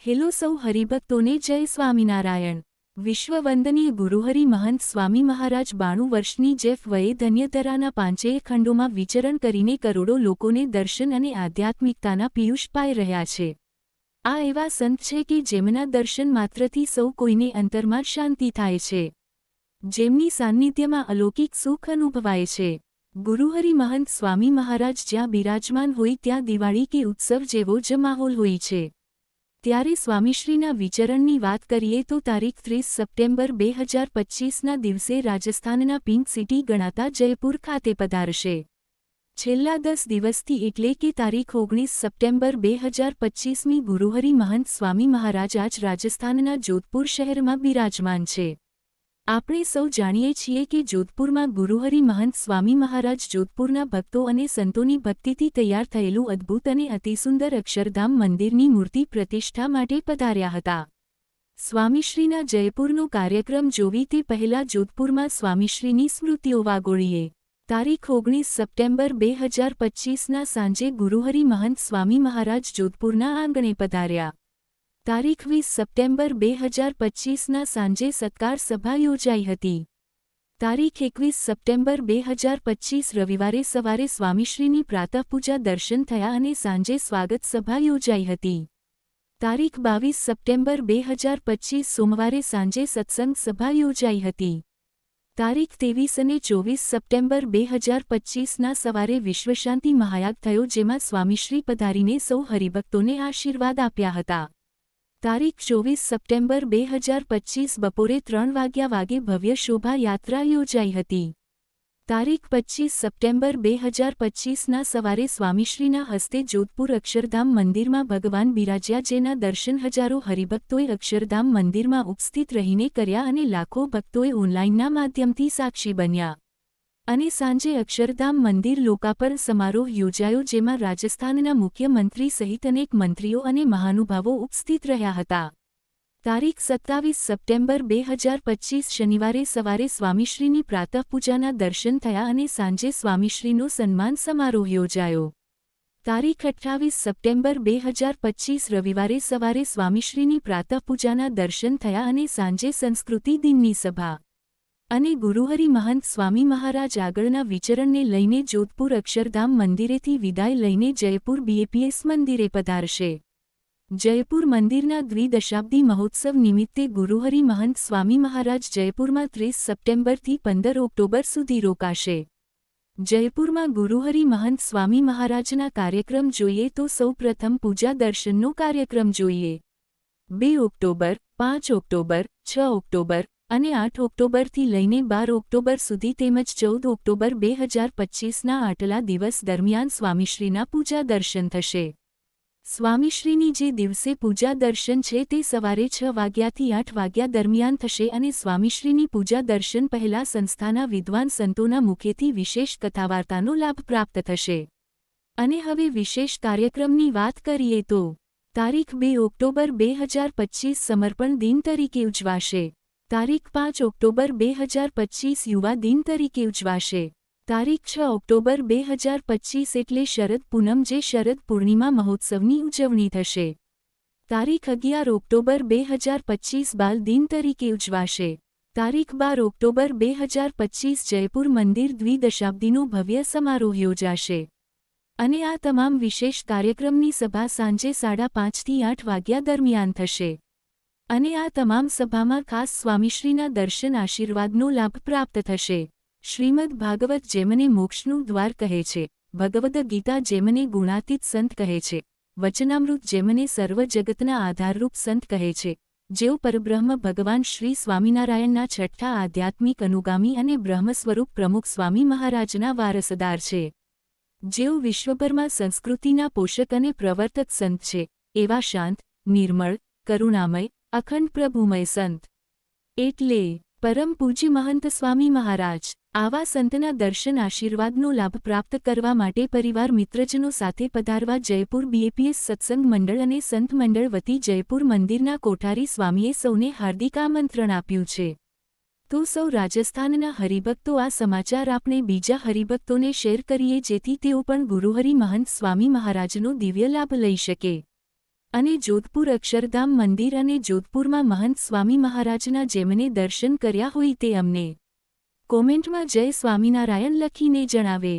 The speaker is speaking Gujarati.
હેલો સૌ હરિભક્તોને જય સ્વામિનારાયણ। વિશ્વવંદનીય ગુરુહરિ મહંત સ્વામી મહારાજ 92 વર્ષની જેફ વયે ધન્યધરાના પાંચેય ખંડોમાં વિચરણ કરીને કરોડો લોકોને દર્શન અને આધ્યાત્મિકતાના પિયુષ પાઈ રહ્યા છે। આ એવા સંત છે કે જેમના દર્શન માત્રથી સૌ કોઈને અંતરમાં શાંતિ થાય છે, જેમની સાન્નિધ્યમાં અલૌકિક સુખ અનુભવાય છે। ગુરુહરિ મહંત સ્વામી મહારાજ જ્યાં બિરાજમાન હોય ત્યાં દિવાળી કે ઉત્સવ જેવો જ માહોલ હોય છે। ત્યારે સ્વામીશ્રીના વિચરણની વાત કરીએ તો તારીખ 30 સપ્ટેમ્બર 2025ના દિવસે રાજસ્થાનના પિંક સિટી ગણાતા જયપુર ખાતે પધારશે। છેલ્લા 10 દિવસથી એટલે કે તારીખ 19 સપ્ટેમ્બર 2025મી ગુરુહરિ મહંત સ્વામી મહારાજ આજ રાજસ્થાનના જોધપુર શહેરમાં બિરાજમાન છે। આપણે સૌ જાણીએ છીએ કે જોધપુરમાં ગુરુહરિ મહંત સ્વામી મહારાજ જોધપુરના ભક્તો અને સંતોની ભક્તિથી તૈયાર થયેલું અદ્ભુત અને અતિસુંદર અક્ષરધામ મંદિરની મૂર્તિ પ્રતિષ્ઠા માટે પધાર્યા હતા। સ્વામીશ્રીના જયપુરનો કાર્યક્રમ જોવી તે પહેલા જોધપુરમાં સ્વામીશ્રીની સ્મૃતિઓ વાગોળીએ। તારીખ 19 સપ્ટેમ્બર 2025ના સાંજે ગુરુહરિ મહંત સ્વામી મહારાજ જોધપુરના આંગણે પધાર્યા। તારીખ 20 સપ્ટેમ્બર 2025ના સાંજે સત્કાર સભા યોજાઈ હતી। તારીખ 21 સપ્ટેમ્બર 2025 રવિવારે સવારે સ્વામીશ્રીની પ્રાતઃપૂજા દર્શન થયા અને સાંજે સ્વાગત સભા યોજાઈ હતી। તારીખ 22 સપ્ટેમ્બર 2025 સોમવારે સાંજે સત્સંગ સભા યોજાઈ હતી। તારીખ 23 અને 24 સપ્ટેમ્બર 2025ના સવારે વિશ્વશાંતિ મહાયાગ થયો, જેમાં સ્વામીશ્રી પધારીને સૌ હરિભક્તોને આશીર્વાદ આપ્યા હતા। તારીખ 24 સપ્ટેમ્બર 2025 બપોરે 3 વાગે ભવ્ય શોભા યાત્રા યોજાઈ હતી। તારીખ 25 સપ્ટેમ્બર 2025ના સવારે સ્વામીશ્રીના હસ્તે જોધપુર અક્ષરધામ મંદિરમાં ભગવાન બિરાજ્યા, જેના દર્શન હજારો હરિભક્તોએ અક્ષરધામ મંદિરમાં ઉપસ્થિત રહીને કર્યા અને લાખો ભક્તોએ ઓનલાઈનના માધ્યમથી સાક્ષી બન્યા। અને સાંજે અક્ષરધામ મંદિર લોકાર્પણ સમારોહ યોજાયો, જેમાં રાજસ્થાનના મુખ્યમંત્રી સહિત અનેક મંત્રીઓ અને મહાનુભાવો ઉપસ્થિત રહ્યા હતા। તારીખ 27 સપ્ટેમ્બર 2025 શનિવારે સવારે સ્વામીશ્રીની પ્રાતઃપૂજાના દર્શન થયા અને સાંજે સ્વામીશ્રીનો સન્માન સમારોહ યોજાયો। તારીખ 28 સપ્ટેમ્બર 2025 રવિવારે સવારે સ્વામીશ્રીની પ્રાતઃપૂજાના દર્શન થયા અને સાંજે સંસ્કૃતિ દિનની સભા અને ગુરુહરિ મહંત સ્વામી મહારાજ આગળના વિચરણને લઈને જોધપુર અક્ષરધામ મંદિરેથી વિદાય લઈને જયપુર બીએપીએસ મંદિરે પધારશે। જયપુર મંદિરના દ્વિદશાબ્દી મહોત્સવ નિમિત્તે ગુરુહરિ મહંત સ્વામી મહારાજ જયપુરમાં 30 સપ્ટેમ્બરથી 15 ઓક્ટોબર સુધી રોકાશે। જયપુરમાં ગુરુહરિ મહંત સ્વામી મહારાજના કાર્યક્રમ જોઈએ તો સૌ પ્રથમ પૂજા દર્શનનો કાર્યક્રમ જોઈએ। 2 ઓક્ટોબર, 5 ઓક્ટોબર, 6 ઓક્ટોબર અને 8 ઓક્ટોબરથી લઈને 12 ઓક્ટોબર સુધી તેમજ 14 ઓક્ટોબર 2025ના આટલા દિવસ દરમિયાન સ્વામીશ્રીના પૂજા દર્શન થશે। સ્વામીશ્રીની જે દિવસે પૂજા દર્શન છે તે સવારે 6 વાગ્યાથી 8 વાગ્યા દરમિયાન થશે અને સ્વામીશ્રીની પૂજા દર્શન પહેલા સંસ્થાના વિદ્વાન સંતોના મુખેથી વિશેષ કથાવાર્તાનો લાભ પ્રાપ્ત થશે। અને હવે વિશેષ કાર્યક્રમની વાત કરીએ તો તારીખ 2 ઓક્ટોબર 2025 સમર્પણ દિન તરીકે ઉજવાશે। તારીખ 5 ઓક્ટોબર 2025 યુવા દિન તરીકે ઉજવાશે। તારીખ 6 ઓક્ટોબર 2025 એટલે શરદ પૂનમ, જે શરદ પૂર્ણિમા મહોત્સવની ઉજવણી થશે। તારીખ 11 ઓક્ટોબર 2025 બાલ દિન તરીકે ઉજવાશે। તારીખ 12 ઓક્ટોબર 2025 જયપુર મંદિર દ્વિદશાબ્દીનો ભવ્ય સમારોહ યોજાશે। અને આ તમામ વિશેષ કાર્યક્રમની સભા સાંજે 5:30થી 8 વાગ્યા દરમિયાન થશે। અને આ તમામ સભામાં ખાસ સ્વામીશ્રીના દર્શન આશીર્વાદનો લાભ પ્રાપ્ત થશે। શ્રીમદ ભાગવત જેમને મોક્ષનું દ્વાર કહે છે, ભગવદ ગીતા જેમને ગુણાતીત સંત કહે છે, વચનામૃત જેમને સર્વ જગતના આધારરૂપ સંત કહે છે, જેઓ પરબ્રહ્મ ભગવાન શ્રી સ્વામિનારાયણના છઠ્ઠા આધ્યાત્મિક અનુગામી અને બ્રહ્મ સ્વરૂપ પ્રમુખ સ્વામી મહારાજના વારસદાર છે, જેઓ વિશ્વભરમાં સંસ્કૃતિના પોષક અને પ્રવર્તક સંત છે, એવા શાંત, નિર્મળ, કરુણામય, અખંડ પ્રભુમય સંત એટલે પરમ પૂજ્ય મહંત સ્વામી મહારાજ। આવા સંતના દર્શન આશીર્વાદનો લાભ પ્રાપ્ત કરવા માટે પરિવાર મિત્રજનો સાથે પધારવા જયપુર બીએપીએસ સત્સંગ મંડળ અને સંત મંડળ વતી જયપુર મંદિરના કોઠારી સ્વામીએ સૌને હાર્દિક આમંત્રણ આપ્યું છે। તો સૌ રાજસ્થાનના હરિભક્તો આ સમાચાર આપણે બીજા હરિભક્તોને શેર કરીએ, જેથી તેઓ પણ ગુરુહરિ મહંત સ્વામી મહારાજનો દિવ્ય લાભ લઈ શકે। અને જોધપુર અક્ષરધામ મંદિર અને જોધપુરમાં મહંત સ્વામી મહારાજના જેમને દર્શન કર્યા હોય તે અમને કોમેન્ટમાં જય સ્વામિનારાયણ લખીને જણાવે.